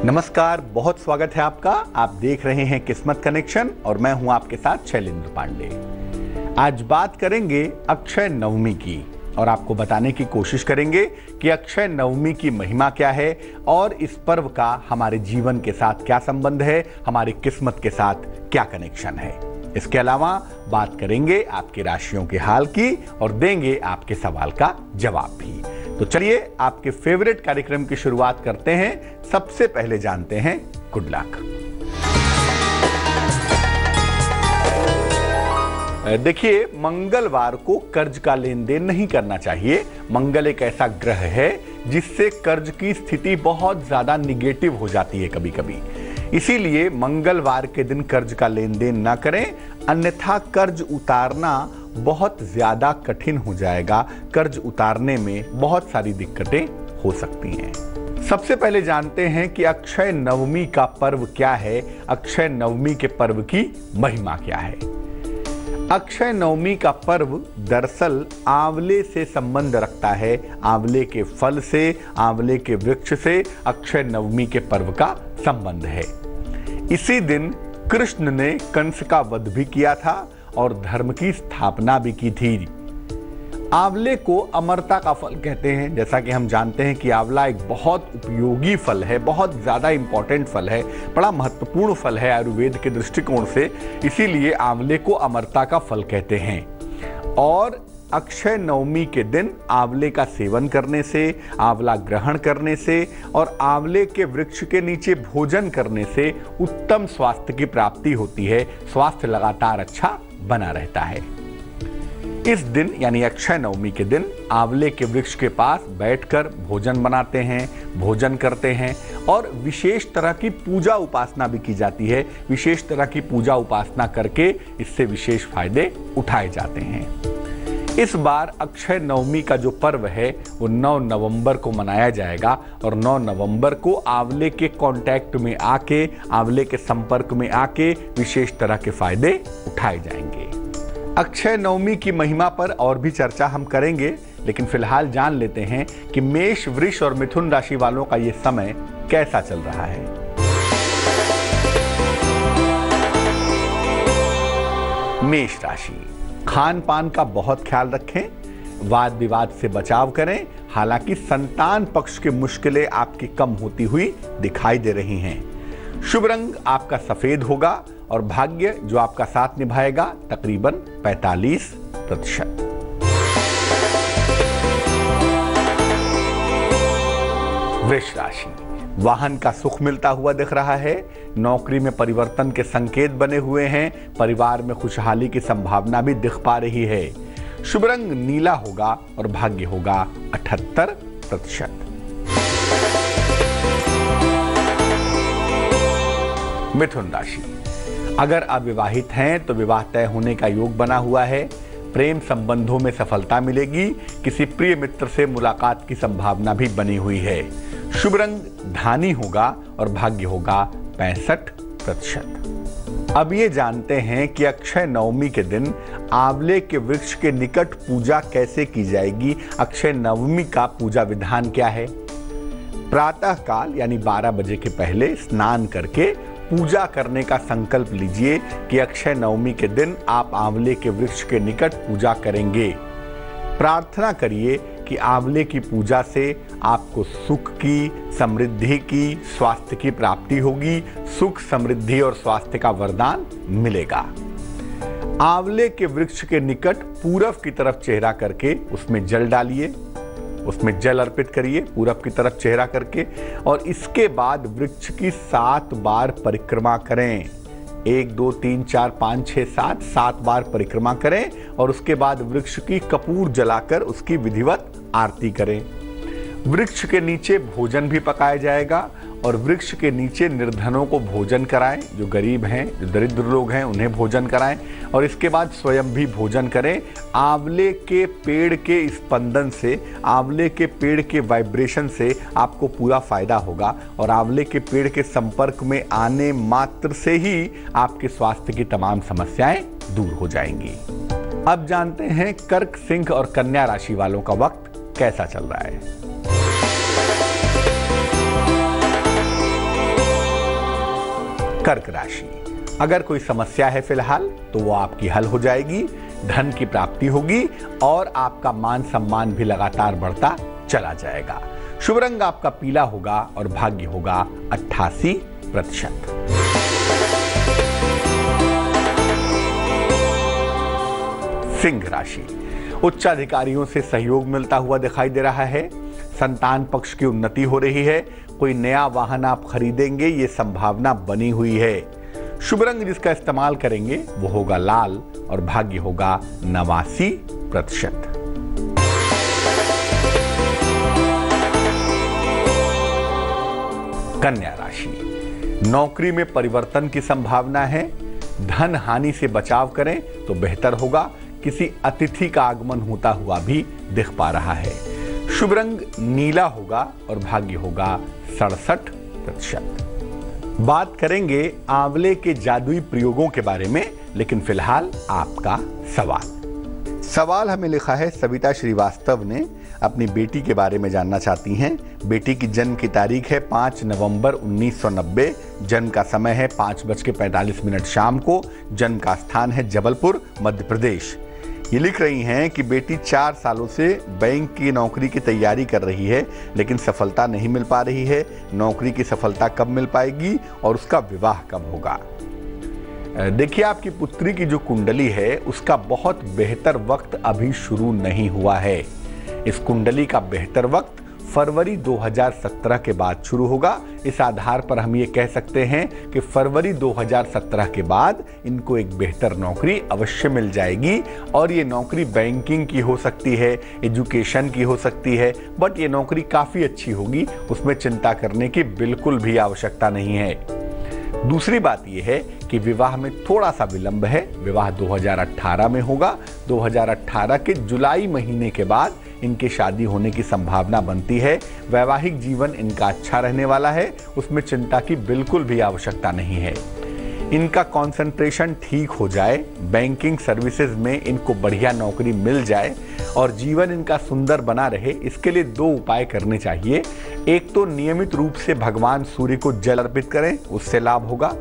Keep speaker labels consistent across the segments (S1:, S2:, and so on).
S1: नमस्कार, बहुत स्वागत है आपका। आप देख रहे हैं किस्मत कनेक्शन और मैं हूं आपके साथ शैलेंद्र पांडे। आज बात करेंगे अक्षय नवमी की और आपको बताने की कोशिश करेंगे कि अक्षय नवमी की महिमा क्या है और इस पर्व का हमारे जीवन के साथ क्या संबंध है, हमारी किस्मत के साथ क्या कनेक्शन है। इसके अलावा बात करेंगे आपकी राशियों के हाल की और देंगे आपके सवाल का जवाब भी। तो चलिए आपके फेवरेट कार्यक्रम की शुरुआत करते हैं। सबसे पहले जानते हैं गुड लक। देखिए, मंगलवार को कर्ज का लेन देन नहीं करना चाहिए। मंगल एक ऐसा ग्रह है जिससे कर्ज की स्थिति बहुत ज्यादा निगेटिव हो जाती है कभी कभी। इसीलिए मंगलवार के दिन कर्ज का लेन देन ना करें, अन्यथा कर्ज उतारना बहुत ज्यादा कठिन हो जाएगा। कर्ज उतारने में बहुत सारी दिक्कतें हो सकती हैं। सबसे पहले जानते हैं कि अक्षय नवमी का पर्व क्या है, अक्षय नवमी के पर्व की महिमा क्या है। अक्षय नवमी का पर्व दरअसल आंवले से संबंध रखता है। आंवले के फल से, आंवले के वृक्ष से अक्षय नवमी के पर्व का संबंध है। इसी दिन कृष्ण ने कंस का वध भी किया था और धर्म की स्थापना भी की थी। आंवले को अमरता का फल कहते हैं। जैसा कि हम जानते हैं कि आंवला एक बहुत उपयोगी फल है, बहुत ज्यादा इंपॉर्टेंट फल है, बड़ा महत्वपूर्ण फल है आयुर्वेद के दृष्टिकोण से। इसीलिए आंवले को अमरता का फल कहते हैं। और अक्षय नवमी के दिन आंवले का सेवन करने से, आंवला ग्रहण करने से और आंवले के वृक्ष के नीचे भोजन करने से उत्तम स्वास्थ्य की प्राप्ति होती है। स्वास्थ्य लगातार अच्छा बना रहता है। इस दिन यानी अक्षय नवमी के दिन आंवले के वृक्ष के पास बैठकर भोजन बनाते हैं, भोजन करते हैं और विशेष तरह की पूजा उपासना भी की जाती है। विशेष तरह की पूजा उपासना करके इससे विशेष फायदे उठाए जाते हैं। इस बार अक्षय नवमी का जो पर्व है वो 9 नवंबर को मनाया जाएगा और 9 नवंबर को आंवले के कांटेक्ट में आके, आंवले के संपर्क में आके विशेष तरह के फायदे उठाए जाएंगे। अक्षय नवमी की महिमा पर और भी चर्चा हम करेंगे, लेकिन फिलहाल जान लेते हैं कि मेष, वृष और मिथुन राशि वालों का ये समय कैसा चल रहा है। मेष राशि, खान पान का बहुत ख्याल रखें, वाद विवाद से बचाव करें। हालांकि संतान पक्ष की मुश्किलें आपकी कम होती हुई दिखाई दे रही हैं। शुभ रंग आपका सफेद होगा और भाग्य जो आपका साथ निभाएगा तकरीबन 45%। वृष राशि, वाहन का सुख मिलता हुआ दिख रहा है। नौकरी में परिवर्तन के संकेत बने हुए हैं। परिवार में खुशहाली की संभावना भी दिख पा रही है। शुभ रंग नीला होगा और भाग्य होगा 78%। मिथुन राशि, अगर अविवाहित हैं तो विवाह तय होने का योग बना हुआ है। प्रेम संबंधों में सफलता मिलेगी। किसी प्रिय मित्र से मुलाकात की संभावना भी बनी हुई है। शुभ रंग धानी होगा और भाग्य होगा 65%। अब ये जानते हैं कि अक्षय नवमी के दिन आंवले के वृक्ष के निकट पूजा कैसे की जाएगी। अक्षय नवमी का पूजा विधान क्या है। प्रातः काल यानी 12 बजे के पहले स्नान करके पूजा करने का संकल्प लीजिए कि अक्षय नवमी के दिन आप आंवले के वृक्ष के निकट पूजा करेंगे। प्रार्थना करिए कि आंवले की पूजा से आपको सुख की, समृद्धि की, स्वास्थ्य की प्राप्ति होगी। सुख, समृद्धि और स्वास्थ्य का वरदान मिलेगा। आंवले के वृक्ष के निकट पूरब की तरफ चेहरा करके उसमें जल डालिए, उसमें जल अर्पित करिए पूरब की तरफ चेहरा करके और इसके बाद वृक्ष की 7 बार परिक्रमा करें। 1 2 3 4 5 6 7 बार परिक्रमा करें और उसके बाद वृक्ष की कपूर जलाकर उसकी विधिवत आरती करें। वृक्ष के नीचे भोजन भी पकाया जाएगा और वृक्ष के नीचे निर्धनों को भोजन कराएं। जो गरीब हैं, जो दरिद्र लोग हैं, उन्हें भोजन कराएं और इसके बाद स्वयं भी भोजन करें। आंवले के पेड़ के स्पंदन से, आंवले के पेड़ के वाइब्रेशन से आपको पूरा फायदा होगा और आंवले के पेड़ के संपर्क में आने मात्र से ही आपके स्वास्थ्य की तमाम समस्याएं दूर हो जाएंगी। अब जानते हैं कर्क, सिंह और कन्या राशि वालों का वक्त कैसा चल रहा है। कर्क राशि, अगर कोई समस्या है फिलहाल तो वो आपकी हल हो जाएगी, धन की प्राप्ति होगी और आपका मान सम्मान भी लगातार बढ़ता चला जाएगा। शुभ रंग आपका पीला होगा और भाग्य होगा 88%। सिंह राशि, उच्चाधिकारियों से सहयोग मिलता हुआ दिखाई दे रहा है, संतान पक्ष की उन्नति हो रही है, कोई नया वाहन आप खरीदेंगे ये संभावना बनी हुई है। शुभ रंग जिसका इस्तेमाल करेंगे वो होगा लाल और भाग्य होगा 89%। कन्या राशि, नौकरी में परिवर्तन की संभावना है, धन हानि से बचाव करें तो बेहतर होगा, किसी अतिथि का आगमन होता हुआ भी दिख पा रहा है। शुभ रंग नीला होगा और भाग्य होगा 67%। बात करेंगे आंवले के जादुई प्रयोगों के बारे में, लेकिन फिलहाल आपका सवाल हमें लिखा है सविता श्रीवास्तव ने, अपनी बेटी के बारे में जानना चाहती हैं। बेटी की जन्म की तारीख है 5 नवंबर 1990, जन्म का समय है 5:45 शाम को, जन्म का स्थान है जबलपुर मध्य प्रदेश। ये लिख रही हैं कि बेटी 4 सालों से बैंक की नौकरी की तैयारी कर रही है, लेकिन सफलता नहीं मिल पा रही है। नौकरी की सफलता कब मिल पाएगी और उसका विवाह कब होगा? देखिए, आपकी पुत्री की जो कुंडली है उसका बहुत बेहतर वक्त अभी शुरू नहीं हुआ है। इस कुंडली का बेहतर वक्त फरवरी 2017 के बाद शुरू होगा। इस आधार पर हम ये कह सकते हैं कि फरवरी 2017 के बाद इनको एक बेहतर नौकरी अवश्य मिल जाएगी, और ये नौकरी बैंकिंग की हो सकती है, एजुकेशन की हो सकती है, बट ये नौकरी काफ़ी अच्छी होगी, उसमें चिंता करने की बिल्कुल भी आवश्यकता नहीं है। दूसरी बात यह है कि विवाह में थोड़ा सा विलंब है, विवाह 2018 में होगा। 2018 के जुलाई महीने के बाद इनके शादी होने की संभावना बनती है। वैवाहिक जीवन इनका अच्छा रहने वाला है, उसमें चिंता की बिल्कुल भी आवश्यकता नहीं है। इनका कंसंट्रेशन ठीक हो जाए, बैंकिंग सर्विसेज में इनको बढ़िया नौकरी मिल जाए और जीवन इनका सुंदर बना रहे, इसके लिए 2 उपाय करने चाहिए। एक तो नियमित रूप से भगवान सूर्य को जल अर्पित करें, उससे लाभ होगा,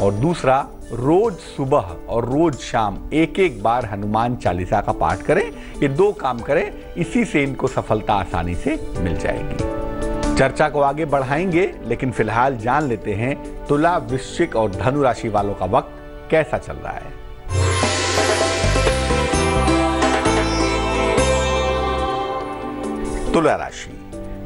S1: और दूसरा रोज सुबह और रोज शाम एक बार हनुमान चालीसा का पाठ करें। ये 2 काम करें, इसी से इनको सफलता आसानी से मिल जाएगी। चर्चा को आगे बढ़ाएंगे, लेकिन फिलहाल जान लेते हैं तुला, वृश्चिक और धनु राशि वालों का वक्त कैसा चल रहा है। तुला राशि,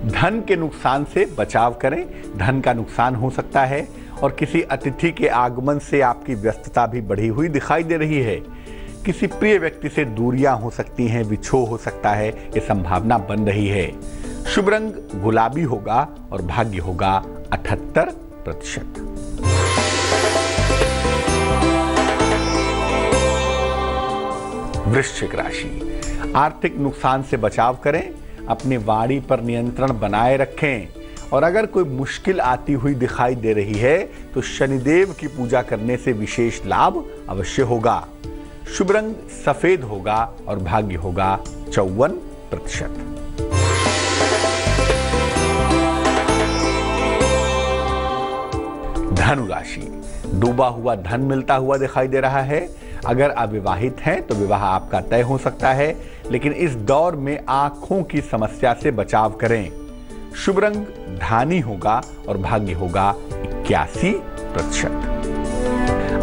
S1: धन के नुकसान से बचाव करें, धन का नुकसान हो सकता है और किसी अतिथि के आगमन से आपकी व्यस्तता भी बढ़ी हुई दिखाई दे रही है। किसी प्रिय व्यक्ति से दूरियां हो सकती हैं, विछोह हो सकता है, ये संभावना बन रही है। शुभ रंग गुलाबी होगा और भाग्य होगा 78%। वृश्चिक राशि, आर्थिक नुकसान से बचाव करें, अपनी वाणी पर नियंत्रण बनाए रखें, और अगर कोई मुश्किल आती हुई दिखाई दे रही है तो शनिदेव की पूजा करने से विशेष लाभ अवश्य होगा। शुभ रंग सफेद होगा और भाग्य होगा 54%। धनु राशि, डूबा हुआ धन मिलता हुआ दिखाई दे रहा है। अगर अविवाहित हैं तो विवाह आपका तय हो सकता है, लेकिन इस दौर में आंखों की समस्या से बचाव करें। शुभ रंग धानी होगा और भाग्य होगा 81%।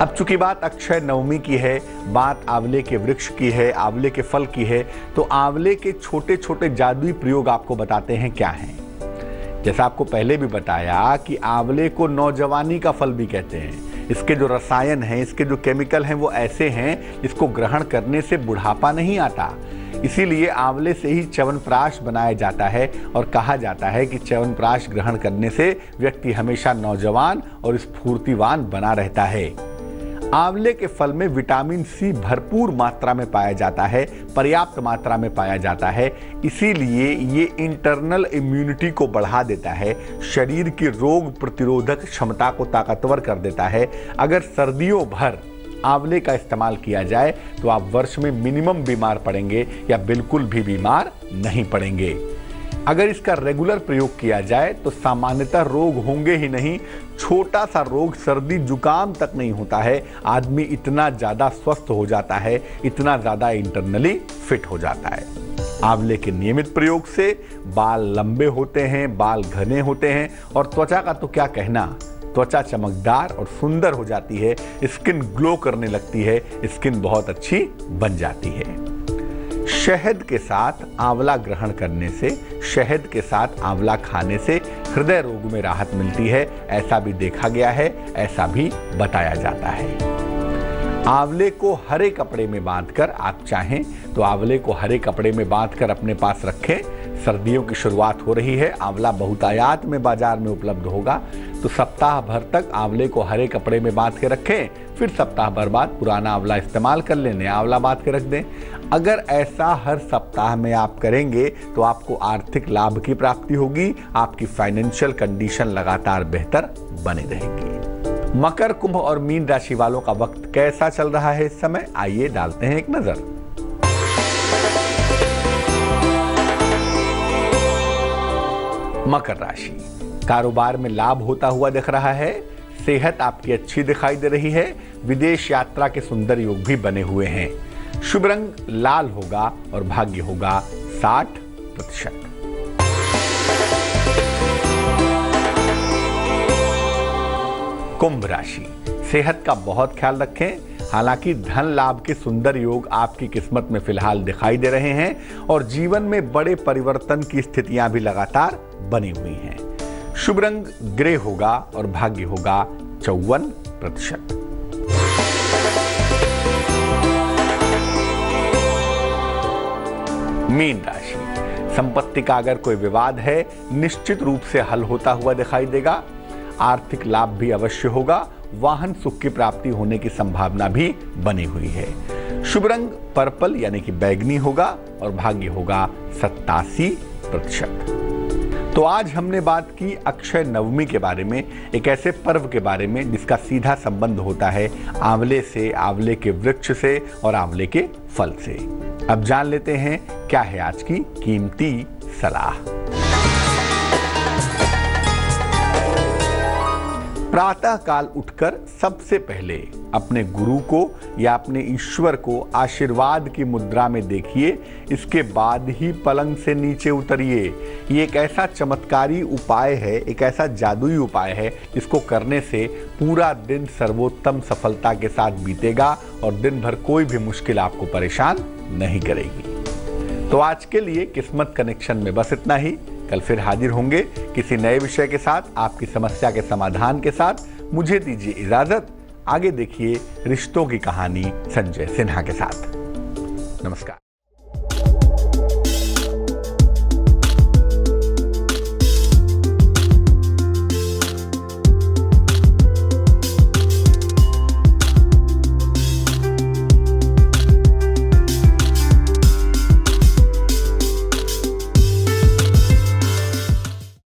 S1: अब चूंकि बात अक्षय नवमी की है, बात आंवले के वृक्ष की है, आंवले के फल की है, तो आंवले के छोटे छोटे जादुई प्रयोग आपको बताते हैं क्या हैं। जैसा आपको पहले भी बताया कि आंवले को नौजवानी का फल भी कहते हैं। इसके जो रसायन हैं, इसके जो केमिकल हैं, वो ऐसे हैं जिसको ग्रहण करने से बुढ़ापा नहीं आता। इसीलिए आंवले से ही च्यवनप्राश बनाया जाता है और कहा जाता है कि च्यवनप्राश ग्रहण करने से व्यक्ति हमेशा नौजवान और स्फूर्तिवान बना रहता है। आंवले के फल में विटामिन सी भरपूर मात्रा में पाया जाता है, पर्याप्त मात्रा में पाया जाता है। इसीलिए ये इंटरनल इम्यूनिटी को बढ़ा देता है, शरीर की रोग प्रतिरोधक क्षमता को ताकतवर कर देता है। अगर सर्दियों भर आंवले का इस्तेमाल किया जाए तो आप वर्ष में मिनिमम बीमार पड़ेंगे या बिल्कुल भी बीमार नहीं पड़ेंगे। अगर इसका रेगुलर प्रयोग किया जाए तो सामान्यतः रोग होंगे ही नहीं, छोटा सा रोग सर्दी जुकाम तक नहीं होता है, आदमी इतना ज्यादा स्वस्थ हो जाता है, इतना ज्यादा इंटरनली फिट हो जाता है। आंवले के नियमित प्रयोग से बाल लंबे होते हैं, बाल घने होते हैं और त्वचा का तो क्या कहना, त्वचा चमकदार और सुंदर हो जाती है, स्किन ग्लो करने लगती है, स्किन बहुत अच्छी बन जाती है। शहद के साथ आंवला ग्रहण करने से, शहद के साथ आंवला खाने से हृदय रोग में राहत मिलती है, ऐसा भी देखा गया है, ऐसा भी बताया जाता है। आंवले को हरे कपड़े में बांधकर, आप चाहें तो आंवले को हरे कपड़े में बांधकर अपने पास रखें। सर्दियों की शुरुआत हो रही है, आंवला बहुतायत में बाजार में उपलब्ध होगा, तो सप्ताह भर तक आंवले को हरे कपड़े में बांध के रखें, फिर सप्ताह भर बाद पुराना आंवला इस्तेमाल कर लें, नया आंवला बांध के रख दें। अगर ऐसा हर सप्ताह में आप करेंगे तो आपको आर्थिक लाभ की प्राप्ति होगी, आपकी फाइनेंशियल कंडीशन लगातार बेहतर बनी रहेगी। मकर, कुंभ और मीन राशि वालों का वक्त कैसा चल रहा है इस समय, आइए डालते हैं एक नजर। मकर राशि, कारोबार में लाभ होता हुआ दिख रहा है, सेहत आपकी अच्छी दिखाई दे रही है, विदेश यात्रा के सुंदर योग भी बने हुए हैं। शुभ रंग लाल होगा और भाग्य होगा 60%। कुंभ राशि, सेहत का बहुत ख्याल रखें, हालांकि धन लाभ के सुंदर योग आपकी किस्मत में फिलहाल दिखाई दे रहे हैं और जीवन में बड़े परिवर्तन की स्थितियां भी लगातार बनी हुई हैं। शुभ रंग ग्रे होगा और भाग्य होगा 54%। मीन राशि, संपत्ति का अगर कोई विवाद है निश्चित रूप से हल होता हुआ दिखाई देगा, आर्थिक लाभ भी अवश्य होगा, वाहन सुख की प्राप्ति होने की संभावना भी बनी हुई है। शुभ रंग पर्पल यानी कि बैगनी होगा और भाग्य होगा 87%। तो आज हमने बात की अक्षय नवमी के बारे में, एक ऐसे पर्व के बारे में जिसका सीधा संबंध होता है आंवले से, आंवले के वृक्ष से और आंवले के फल से। अब जान लेते हैं क्या है आज की कीमती सलाह। प्रातः काल उठकर सबसे पहले अपने गुरु को या अपने ईश्वर को आशीर्वाद की मुद्रा में देखिए, इसके बाद ही पलंग से नीचे उतरिए। ये एक ऐसा चमत्कारी उपाय है, एक ऐसा जादुई उपाय है जिसको करने से पूरा दिन सर्वोत्तम सफलता के साथ बीतेगा और दिन भर कोई भी मुश्किल आपको परेशान नहीं करेगी। तो आज के लिए किस्मत कनेक्शन में बस इतना ही। कल फिर हाजिर होंगे किसी नए विषय के साथ, आपकी समस्या के समाधान के साथ। मुझे दीजिए इजाजत, आगे देखिए रिश्तों की कहानी संजय सिन्हा के साथ। नमस्कार।